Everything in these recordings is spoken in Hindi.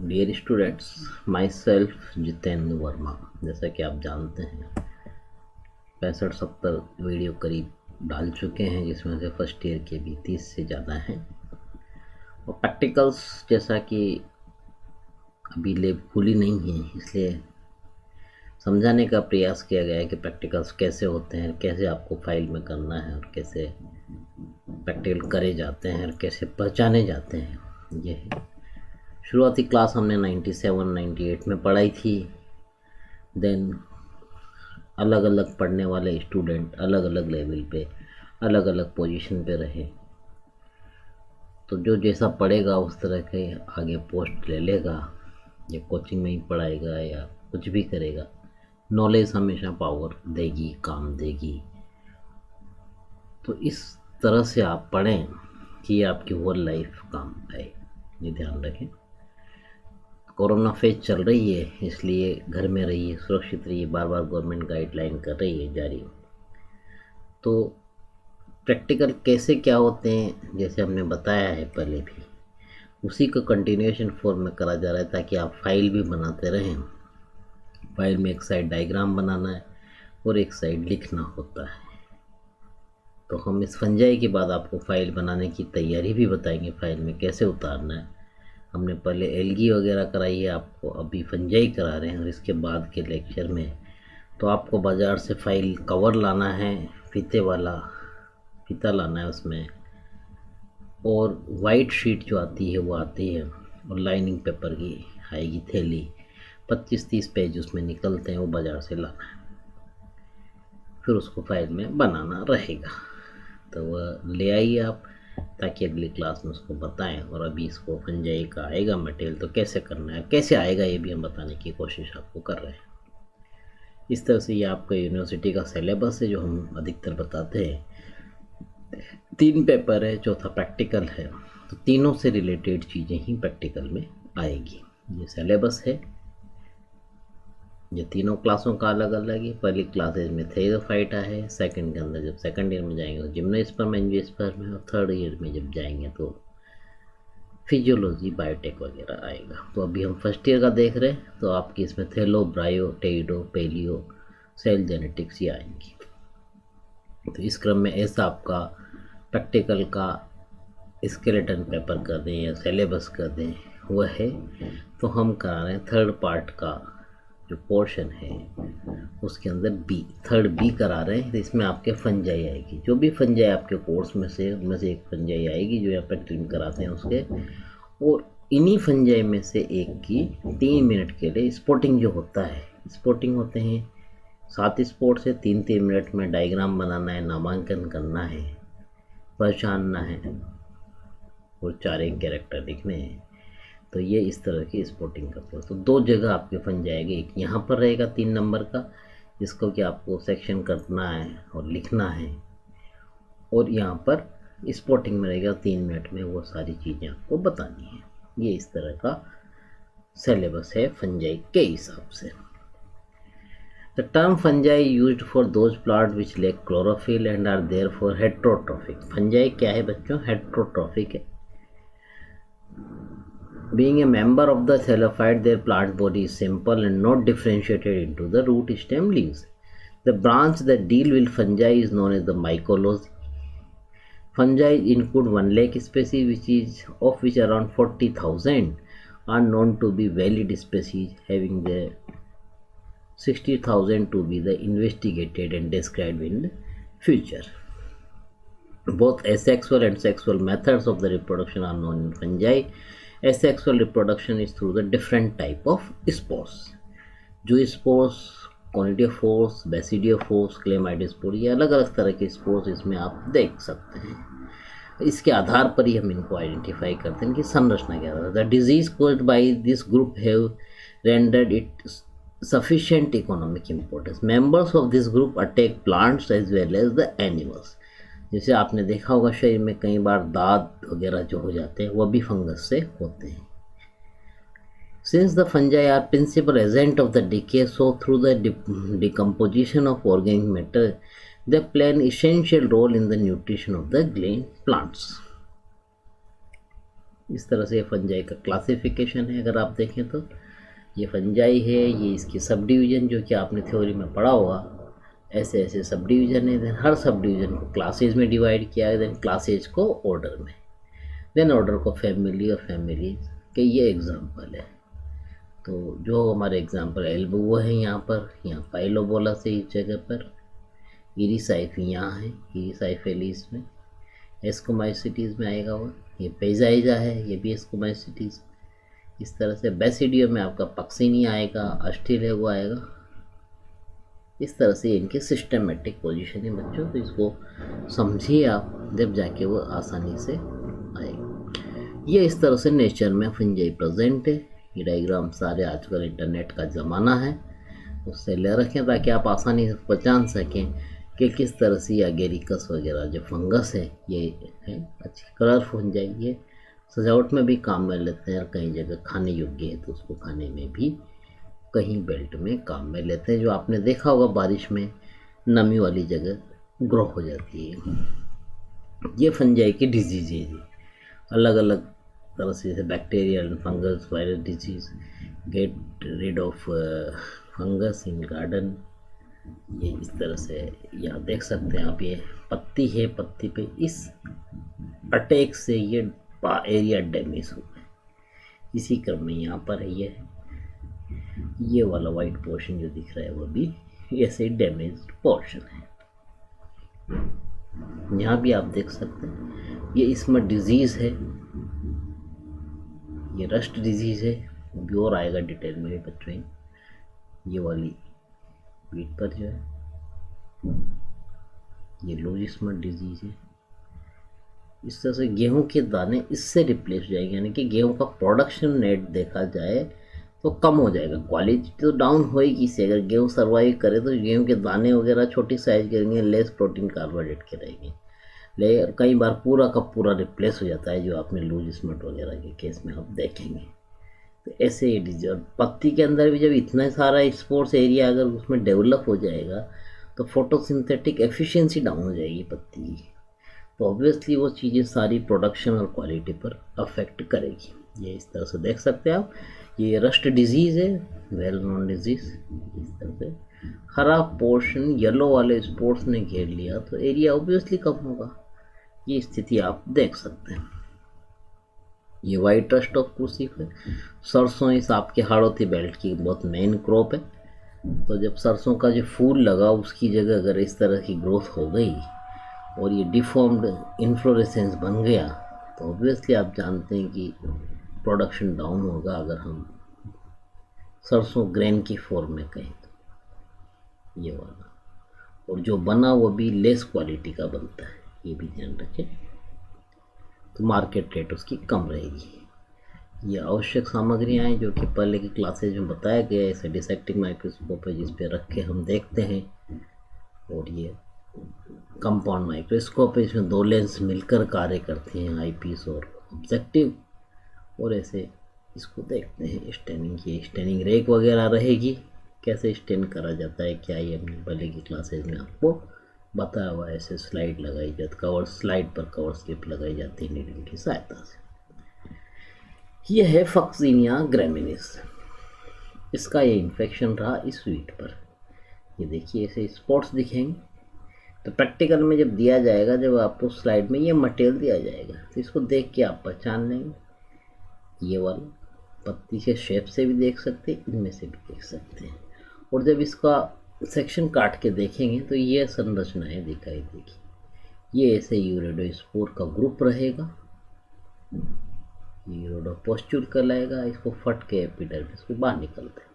Dear students, myself Jitendra Verma. जैसा कि आप जानते हैं 65-70 वीडियो करीब डाल चुके हैं, जिसमें से फर्स्ट ईयर के भी 30 से ज़्यादा हैं। और प्रैक्टिकल्स जैसा कि अभी लेब खुली नहीं है, इसलिए समझाने का प्रयास किया गया है कि प्रैक्टिकल्स कैसे होते हैं, कैसे आपको फाइल में करना है और कैसे प्रैक्टिकल करे जाते हैं और कैसे पहचाने जाते हैं। ये है। शुरुआती क्लास हमने 97-98 में पढ़ाई थी। देन अलग अलग पढ़ने वाले स्टूडेंट अलग अलग लेवल पे अलग अलग पोजीशन पे रहे, तो जो जैसा पढ़ेगा उस तरह के आगे पोस्ट ले लेगा, या कोचिंग में ही पढ़ाएगा या कुछ भी करेगा। नॉलेज हमेशा पावर देगी, काम देगी। तो इस तरह से आप पढ़ें कि आपकी होल लाइफ काम आए, ये ध्यान रखें। कोरोना फेज चल रही है, इसलिए घर में रहिए, सुरक्षित रहिए। बार बार गवर्नमेंट गाइडलाइन कर रही है जारी। तो प्रैक्टिकल कैसे क्या होते हैं, जैसे हमने बताया है पहले भी, उसी का कंटिन्यूएशन फॉर्म में करा जा रहा है, ताकि आप फाइल भी बनाते रहें। फाइल में एक साइड डायग्राम बनाना है और एक साइड लिखना होता है। तो हम इस फंजाई के बाद आपको फाइल बनाने की तैयारी भी बताएंगे, फाइल में कैसे उतारना है। हमने पहले एलगी वगैरह कराई है आपको, अभी फंजाई करा रहे हैं। और इसके बाद के लेक्चर में तो आपको बाज़ार से फाइल कवर लाना है, फीते वाला फीता लाना है उसमें, और वाइट शीट जो आती है वो आती है, और लाइनिंग पेपर की आएगी थैली, 25-30 पेज उसमें निकलते हैं, वो बाज़ार से लाना है। फिर उसको फाइल में बनाना रहेगा, तो वह ले आइए आप, ताकि अगली क्लास में उसको बताएं। और अभी इसको फंजाई का आएगा मटेरियल, तो कैसे करना है, कैसे आएगा, ये भी हम बताने की कोशिश आपको कर रहे हैं। इस तरह से ये आपका यूनिवर्सिटी का सिलेबस है, जो हम अधिकतर बताते हैं। 3 पेपर है, चौथा प्रैक्टिकल है, तो तीनों से रिलेटेड चीज़ें ही प्रैक्टिकल में आएगी। ये सिलेबस है, ये तीनों क्लासों का अलग अलग है। पहली क्लासेज में थेरोफाइटा है, सेकंड के अंदर जब सेकंड ईयर में जाएंगे तो जिम्नोस्पर्म एंजियोस्पर्म है, और थर्ड ईयर में जब जाएंगे तो फिजियोलॉजी बायोटेक वगैरह आएगा। तो अभी हम फर्स्ट ईयर का देख रहे हैं, तो आपकी इसमें थेलो, ब्रायो, टेइडो, पेलियो, सेल जेनेटिक्स ये आएंगी। तो इस क्रम में ऐसा आपका प्रैक्टिकल का स्केलेटन पेपर कर दें या सिलेबस कर दें, वह है। तो हम करा रहे हैं थर्ड पार्ट का जो पोर्शन है, उसके अंदर थर्ड बी करा रहे हैं। तो इसमें आपके फंजाई आएगी, जो भी फंजाई आपके कोर्स में से, उनमें से एक फंजाई आएगी जो यहाँ पर ट्रिम कराते हैं उसके। और इन्हीं फंजाई में से एक की 3 मिनट के लिए स्पॉटिंग जो होता है, स्पॉटिंग होते हैं 7 स्पॉट से 3-3 मिनट में डायग्राम बनाना है, नामांकन करना है, पहचानना है, और 4 कैरेक्टर लिखने हैं। तो ये इस तरह की स्पॉटिंग करते हो। तो 2 जगह आपके फन जाएगी, एक यहाँ पर रहेगा 3 नंबर का, जिसको कि आपको सेक्शन करना है और लिखना है, और यहाँ पर स्पॉटिंग में रहेगा 3 मिनट में वो सारी चीज़ें आपको बतानी है। ये इस तरह का सिलेबस है फंजाई के हिसाब से। The term fungi used for those plants which lack chlorophyll and are therefore heterotrophic. Fungi क्या है बच्चों? हेट्रोट्रॉफिक है। Being a member of the thallophyte, their plant body is simple and not differentiated into the root, stem, leaves. The branch that deal with fungi is known as the mycology. Fungi include 1 lakh species, of which around 40,000 are known to be valid species, having the 60,000 to be the investigated and described in the future. Both asexual and sexual methods of the reproduction are known in fungi. Asexual reproduction is through the different type of spores. जो spores, conidiophores, basidiophores, chlamydospore, ये अलग अलग तरह के spores इसमें आप देख सकते हैं। इसके आधार पर ही हम इनको आइडेंटिफाई करते हैं कि संरचना क्या है। The disease caused by this group have rendered it sufficient economic importance. Members of this group attack plants as well as the animals. जैसे आपने देखा होगा शरीर में कई बार दाद वगैरह जो हो जाते हैं, वह भी फंगस से होते हैं। Since the fungi are principal agent of the decay, so through the decomposition of organic matter, they play an essential role in the nutrition of the green plants. इस तरह से फंजाई का क्लासिफिकेशन है। अगर आप देखें तो ये फंजाई है, ये इसकी सब डिवीज़न जो कि आपने थ्योरी में पढ़ा होगा, ऐसे ऐसे सब डिवीज़न है। देन हर सब डिवीज़न को क्लासेज में डिवाइड किया है, देन क्लासेज को ऑर्डर में, देन ऑर्डर को फैमिली, और फैमिली के ये एग्जाम्पल है। तो जो हमारे एग्जाम्पल एल्बो वो है यहाँ पर, यहाँ फाइलोबोलस है इस जगह पर, इरिसाइफी यहाँ है, इरिसाइफेलिस में, एस्कोमाइसिटीज़ में आएगा वो, ये पेजाइजा है, ये भी एस्कोमाइसिटीज़। इस तरह से बेसिडियो में आपका पक्सिनी आएगा, अस्टिलेगो आएगा। इस तरह से इनके सिस्टमेटिक पोजीशन है बच्चों, तो इसको समझिए आप, जब जाके वो आसानी से आएगा। ये इस तरह से नेचर में फंजाई प्रेजेंट है। ये डायग्राम सारे आजकल इंटरनेट का ज़माना है, उससे ले रखें ताकि आप आसानी से पहचान सकें कि किस तरह से ये अगेरिकस वगैरह जो फंगस है ये है अच्छी कलरफुल फंजाई। ये सजावट में भी काम में लेते हैं, और कई जगह खाने योग्य है तो उसको खाने में भी कहीं बेल्ट में काम में लेते हैं। जो आपने देखा होगा बारिश में नमी वाली जगह ग्रो हो जाती है। ये फंजाई की डिजीज है, अलग अलग तरह से, जैसे bacterial, fungus, viral disease, get rid of fungus in garden. ये इस तरह से यहाँ देख सकते हैं आप, ये पत्ती है, पत्ती पे इस अटैक से ये एरिया डैमेज हुआ है। इसी क्रम में यहाँ पर है ये वाला वाइट पोर्शन जो दिख रहा है वो भी ऐसे डैमेज्ड पोर्शन है। यहाँ भी आप देख सकते हैं ये इसमें डिजीज़ है, ये रस्ट डिजीज़ है, वो भी और आएगा डिटेल में बच्चों। ये वाली वीट पर जो है ये लोजिस्मट डिजीज़ है। इस तरह से गेहूं के दाने इससे रिप्लेस हो जाएंगे, यानी कि गेहूं का प्रोडक्शन नेट देखा जाए तो कम हो जाएगा, क्वालिटी तो डाउन होएगी इससे। अगर गेहूं सर्वाइव करे तो गेहूं के दाने वगैरह छोटी साइज करेंगे, लेस प्रोटीन कार्बोहाइड्रेट के रहेंगे, लेकिन कई बार पूरा का पूरा रिप्लेस हो जाता है, जो आपने लूज स्मट वगैरह के केस में आप देखेंगे। तो ऐसे ये डिजीज, और पत्ती के अंदर भी जब इतना सारा स्पोर्ट्स एरिया अगर उसमें डेवलप हो जाएगा तो फोटोसिंथेटिक एफिशिएंसी डाउन हो जाएगी पत्ती की, तो ऑब्वियसली वो चीज़ें सारी प्रोडक्शन और क्वालिटी पर अफेक्ट करेगी। ये इस तरह से देख सकते हैं आप, ये रस्ट डिजीज़ है, वेल नोन डिजीज़। इस तरह से हरा पोर्शन येलो वाले स्पोर्ट्स ने घेर लिया तो एरिया ऑब्वियसली कम होगा। ये स्थिति आप देख सकते हैं। ये वाइट रस्ट ऑफ क्रूसिफ है, सरसों इस आपके हाड़ौती बेल्ट की बहुत मेन क्रॉप है। तो जब सरसों का जो फूल लगा उसकी जगह अगर इस तरह की ग्रोथ हो गई और ये डिफॉर्म्ड इन्फ्लोरेसेंस बन गया तो ऑब्वियसली आप जानते हैं कि प्रोडक्शन डाउन होगा, अगर हम सरसों ग्रेन की फॉर्म में कहें तो ये वाला, और जो बना वो भी लेस क्वालिटी का बनता है, ये भी ध्यान रखें, तो मार्केट रेट उसकी कम रहेगी। ये आवश्यक सामग्रियाँ हैं जो कि पहले की क्लासेज में बताया गया है। इसे डिसेक्टिंग माइक्रोस्कोप है जिस पे रख के हम देखते हैं, और ये कंपाउंड माइक्रोस्कोप है, इसमें दो लेंस मिलकर कार्य करते हैं, आईपीस और ऑब्जेक्टिव, और ऐसे इसको देखते हैं। स्टेनिंग की स्टेनिंग रेक वगैरह रहेगी, कैसे स्टेन करा जाता है क्या, ये हमने पहले की क्लासेज में आपको बताया हुआ है। ऐसे स्लाइड लगाई जाती, कवर स्लाइड पर कवर स्लिप लगाई जाती है नीडल की सहायता से। यह है फक्सीनिया ग्रामिनिस, इसका ये इन्फेक्शन रहा इस वीट पर। ये देखिए ऐसे स्पॉट्स दिखेंगे, तो प्रैक्टिकल में जब दिया जाएगा, जब आपको स्लाइड में ये मटेरियल दिया जाएगा तो इसको देख के आप पहचान लेंगे। ये वाला पत्ती के शेप से भी देख सकते हैं, इनमें से भी देख सकते हैं, और जब इसका सेक्शन काट के देखेंगे तो ये संरचनाएं दिखाई देगी। ये ऐसे यूरेडोस्पोर का ग्रुप रहेगा, यूरेडोपोस्ट्यूल कहलाएगा, इसको फट के एपिडर्मिस को बाहर निकलते हैं।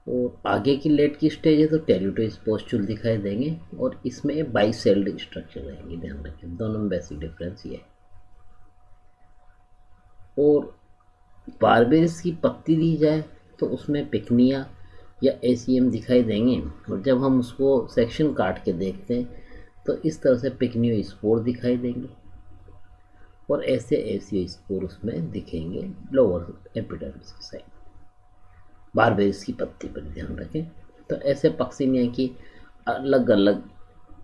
और आगे की लेट की स्टेज है तो टेरिटोस्पोस्ट्यूल दिखाई देंगे, और इसमें बाइसेल्ड स्ट्रक्चर रहेंगे, ध्यान रखें दोनों में बेसिक डिफरेंस ये है। और बारबेरिस की पत्ती दी जाए तो उसमें पिकनिया या एसीएम दिखाई देंगे, और जब हम उसको सेक्शन काट के देखते हैं तो इस तरह से पिकनियो स्पोर दिखाई देंगे, और ऐसे एसीओ स्पोर उसमें दिखेंगे लोअर एपिडर्मिस की साइड, बारबेरिस की पत्ती पर ध्यान रखें। तो ऐसे पक्सिनिया की अलग अलग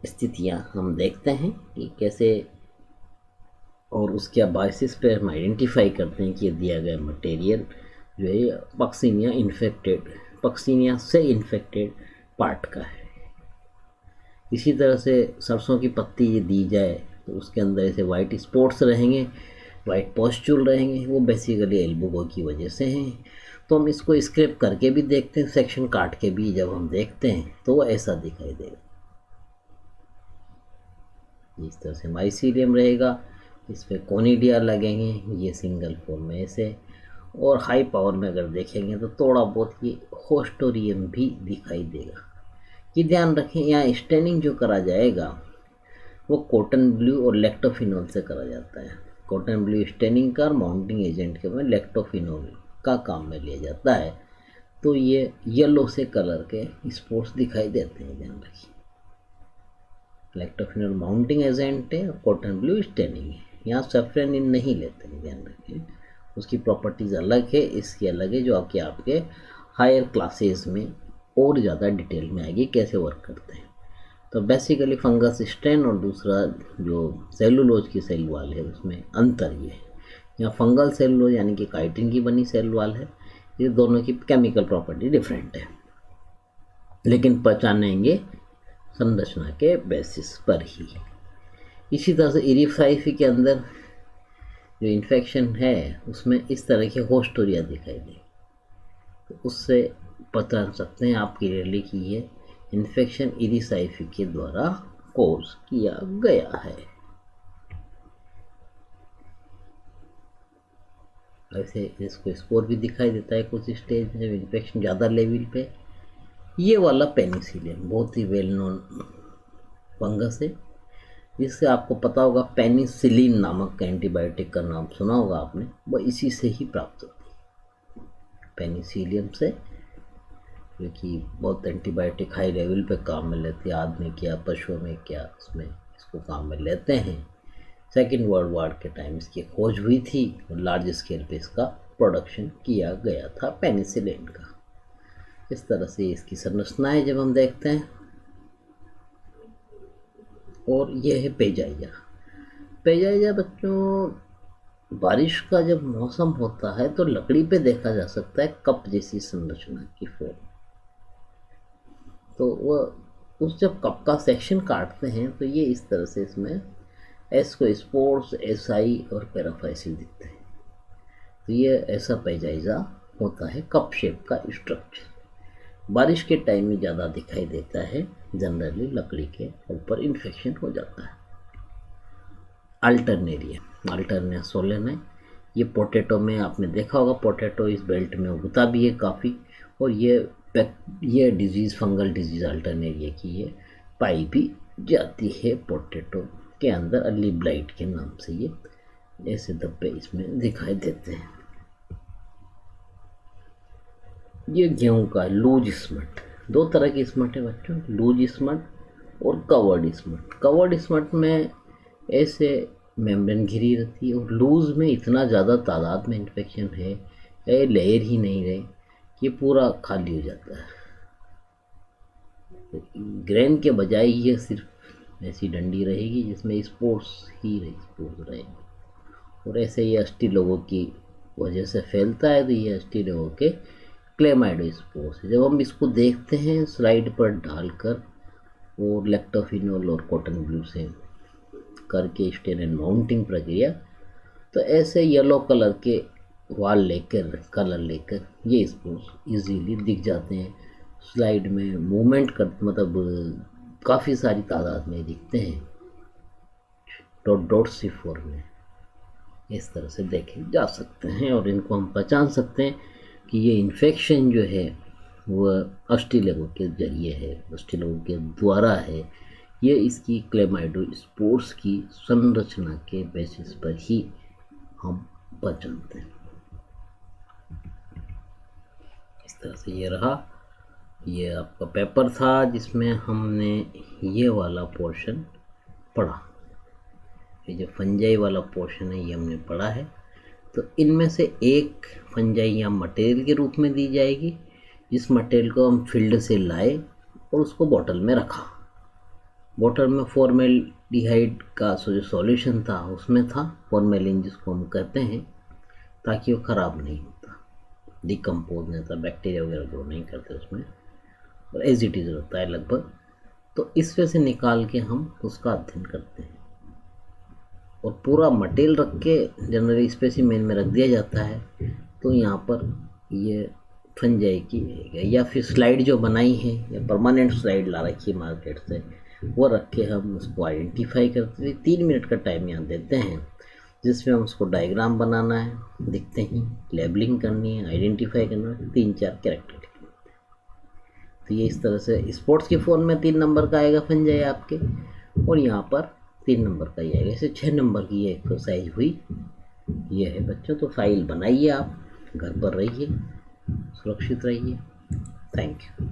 स्थितियां हम देखते हैं कि कैसे और उसके बेसिस पे हम आइडेंटिफाई करते हैं कि ये दिया गया मटेरियल जो है पक्सीनिया से इन्फेक्टेड पार्ट का है। इसी तरह से सरसों की पत्ती ये दी जाए तो उसके अंदर ऐसे वाइट स्पॉट्स रहेंगे, वाइट पॉस्चुल रहेंगे, वो बेसिकली एल्बुगो की वजह से हैं। तो हम इसको स्क्रैप करके भी देखते हैं, सेक्शन काट के भी जब हम देखते हैं तो वो ऐसा दिखाई देगा। इस तरह से माइसीलियम रहेगा, इस पर कोनिडिया लगेंगे, ये सिंगल फॉर्म में ऐसे। और हाई पावर में अगर देखेंगे तो थोड़ा बहुत ये होस्टोरियम भी दिखाई देगा। कि ध्यान रखें यहाँ स्टेनिंग जो करा जाएगा वो कॉटन ब्लू और लैक्टोफिनॉल से करा जाता है। कॉटन ब्लू स्टेनिंग का और माउंटिंग एजेंट के में लैक्टोफिनॉल का काम में लिया जाता है। तो ये येलो से कलर के स्पॉट्स दिखाई देते हैं, ध्यान रखिए। लैक्टोफिनॉल माउंटिंग एजेंट है और कॉटन ब्लू स्टेनिंग है। यहाँ सफ्रेनिन नहीं लेते हैं, ध्यान रखें। उसकी प्रॉपर्टीज़ अलग है, इसकी अलग है, जो आपके हायर क्लासेस में और ज़्यादा डिटेल में आएगी कैसे वर्क करते हैं। तो बेसिकली फंगस स्ट्रेन और दूसरा जो सेलुलोज की सेल वाल है उसमें अंतर ये है। यहाँ फंगल सेलुलोज यानी कि काइटिन की बनी सेल वाल है, ये दोनों की केमिकल प्रॉपर्टी डिफरेंट है, लेकिन पहचानेंगे संरचना के बेसिस पर ही। इसी तरह से इरिफाइफी के अंदर जो इन्फेक्शन है उसमें इस तरह के होस्टोरिया दिखाई दे, तो उससे पता सकते हैं आप क्लियरली कि ये इन्फेक्शन इरिसाइफी के द्वारा कोज किया गया है। ऐसे इसको स्पोर भी दिखाई देता है कुछ स्टेज में जब इन्फेक्शन ज़्यादा लेवल पे। ये वाला पेनिसिलियम बहुत ही वेल नोन फंगस है, जिससे आपको पता होगा पेनिसिलिन नामक एंटीबायोटिक का नाम सुना होगा आपने, वो इसी से ही प्राप्त होती है, पेनिसिलियम से, क्योंकि बहुत एंटीबायोटिक हाई लेवल पे काम में लेती है। आदमी क्या, पशुओं में क्या, उसमें इसको काम में लेते हैं। सेकेंड वर्ल्ड वॉर के टाइम इसकी खोज हुई थी और लार्ज स्केल पे इसका प्रोडक्शन किया गया था पेनिसिलिन का। इस तरह से इसकी संरचनाएं जब हम देखते हैं। और यह है पेजाइजा। पेजाइजा बच्चों बारिश का जब मौसम होता है तो लकड़ी पे देखा जा सकता है कप जैसी संरचना की फॉर्म। तो वह उस जब कप का सेक्शन काटते हैं तो ये इस तरह से इसमें एस्कोस्पोर्स, एसाई और पैराफाइसिल दिखते हैं। तो ये ऐसा पेजाइजा होता है, कप शेप का स्ट्रक्चर। बारिश के टाइम में ज़्यादा दिखाई देता है, जनरली लकड़ी के ऊपर इन्फेक्शन हो जाता है। अल्टरनेरिया सोलन है, ये पोटैटो में आपने देखा होगा, पोटैटो इस बेल्ट में उगता भी है काफ़ी, और ये डिजीज़ फंगल डिजीज़ अल्टरनेरिया की ये पाई भी जाती है पोटैटो के अंदर। अर्ली ब्लाइट के नाम से ये ऐसे धब्बे इसमें दिखाई देते हैं। ये गेहूं का लूज स्मट, दो तरह की स्मट है बच्चों, लूज स्मट और कवर्ड स्मट। कवर्ड स्मट में ऐसे मेम्ब्रेन घिरी रहती है, और लूज में इतना ज़्यादा तादाद में इन्फेक्शन है, लेयर ही नहीं रहे कि पूरा खाली हो जाता है। ग्रेन के बजाय ये सिर्फ ऐसी डंडी रहेगी जिसमें स्पोर्स रहेंगे, और ऐसे ये अस्थि लोगों की वजह से फैलता है। तो ये अस्थि लोगों के क्लेमाइडोस्पोर्स है। जब हम इसको देखते हैं स्लाइड पर डालकर और लैक्टोफिनॉल और कॉटन ब्लू से करके स्टेन एंड माउंटिंग प्रक्रिया, तो ऐसे येलो कलर के कलर लेकर ये स्पोर्स इजीली दिख जाते हैं। स्लाइड में मूवमेंट कर मतलब काफ़ी सारी तादाद में दिखते हैं, डॉट सी फॉर्म में इस तरह से देखे जा सकते हैं। और इनको हम पहचान सकते हैं कि ये इन्फेक्शन जो है वह अस्टिलोगो के जरिए है, अस्टिलोगो के द्वारा है। ये इसकी क्लेमाइडोस्पोर्स की संरचना के बेसिस पर ही हम पहचानते हैं। इस तरह से ये रहा, ये आपका पेपर था जिसमें हमने ये वाला पोर्शन पढ़ा। ये जो फंजाई वाला पोर्शन है ये हमने पढ़ा है। तो इनमें से एक फंजाई यहाँ मटेरियल के रूप में दी जाएगी, जिस मटेरियल को हम फील्ड से लाए और उसको बॉटल में रखा। वाटर में फॉर्मेल्डिहाइड का जो सॉल्यूशन था उसमें था फॉर्मेलिन जिसको हम कहते हैं, ताकि वो ख़राब नहीं होता, डिकम्पोज नहीं होता, बैक्टीरिया वगैरह ग्रो नहीं करते उसमें, और एज इट इज़ रहता है लगभग। तो इस वजह से निकाल के हम उसका अध्ययन करते हैं और पूरा मटेरियल रख के जनरली स्पेसिमेन में रख दिया जाता है। तो यहाँ पर ये फंजाई की या फिर स्लाइड जो बनाई है या परमानेंट स्लाइड ला रखी है मार्केट से, वो रख के हम उसको आइडेंटिफाई करते हैं। 3 मिनट का टाइम यहाँ देते हैं जिसमें हम उसको डायग्राम बनाना है, दिखते ही लेबलिंग करनी है, आइडेंटिफाई करना है, 3-4 कैरेक्टर लिखने होते हैं। तो ये इस तरह से स्पोर्ट्स के फ़ोन में 3 नंबर का आएगा फंजाई आपके, और यहाँ पर 3 नंबर का ही आएगा। ऐसे 6 नंबर की ये एक्सरसाइज हुई। ये है बच्चों, तो फाइल बनाइए, आप घर पर रहिए, सुरक्षित रहिए। Thank you.